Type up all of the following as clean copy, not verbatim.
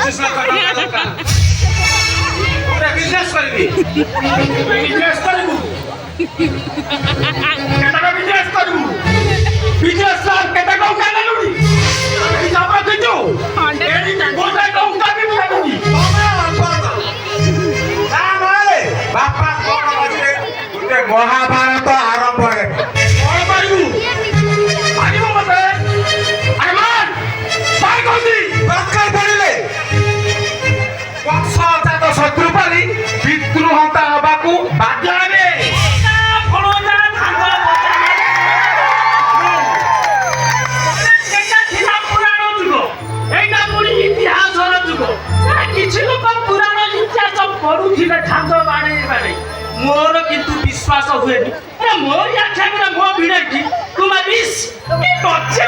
25 ଲକ୍ଷ ଟଙ୍କା ଦରକାର ଗୋଟେ ବିଜନେସ୍ କରିବି ବିଜନେସ୍ କରିବୁ କେତେଟା ବିଜନେସ୍ କରିବୁ ବିଜନେସ୍ କେତେ ଟଙ୍କା ନେଲୁଣି ହିସାବ ରଖିଛୁ ଗୋଟେ ଟଙ୍କା ବି ମୁଁ ଦେବୁନି ବାପା କଣ ମଝିରେ ଗୋଟେ ମହାଭାରତ ଆରମ୍ଭ ହେବ କଣ କରିବୁ ମାରିବ ମତେ ଆରେ ମାର କାଇଁ କହୁଛି ଦରକାର ପଡ଼ିଲେ ବଂଶ ଜାତ ଶତ୍ରୁ ପାଳି ବିଦ୍ରୋହତା ହେବାକୁ ବାଧ୍ୟ ହେବେ मोर किंतु विश्वास हुए मोर आख्या मो भिड़े तुम बच्चा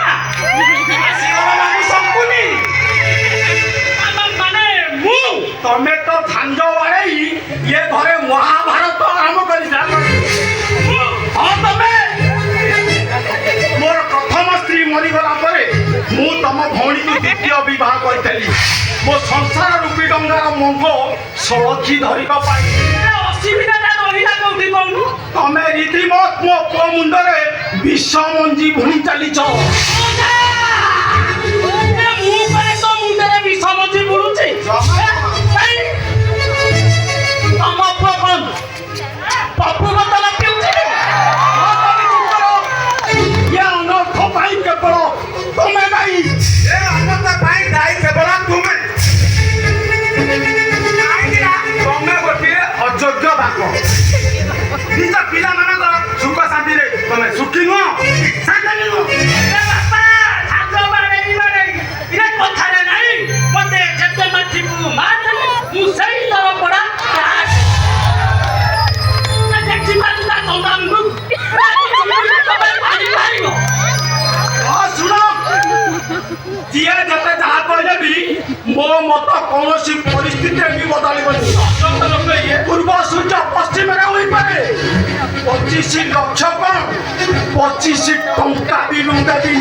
तमे तो झांझ बाड़े ये घरे महाभारत आरंभ कर मोर प्रथम स्त्री मरीगला मु तम भौणी को द्वितीय बह करी मो संसार रूपी डंगार मंग सलखी धरिका तमे रीतिमत मो पो मुंडरे विष मंजी भुणी चलीच विष मंजी बुड़ुची तम पुओ कौन पप्पू बोतल पिउची ये अनर्थ पाई केवल तमे दायी ए अनर्थ पाई दायी केवल तुमे तमे गोटे अयोग्य बाप निज पिला मानकर सुख शांति रे तमे सुखी नुह शांति नुह बापा झांझ बाड़े इरे कथा रे नहीं मते जेते माथिबू माथे मु सही तर पड़ा ना देखि माता तंदाम गु सुनो जिए जते जहा कहले भी मो मत कौनसी परिस्थिति में बदल पूर्व सूर्य पश्चिम में हुई पारे 25 लक्ष कौन 25 टंका भी लुंगा दी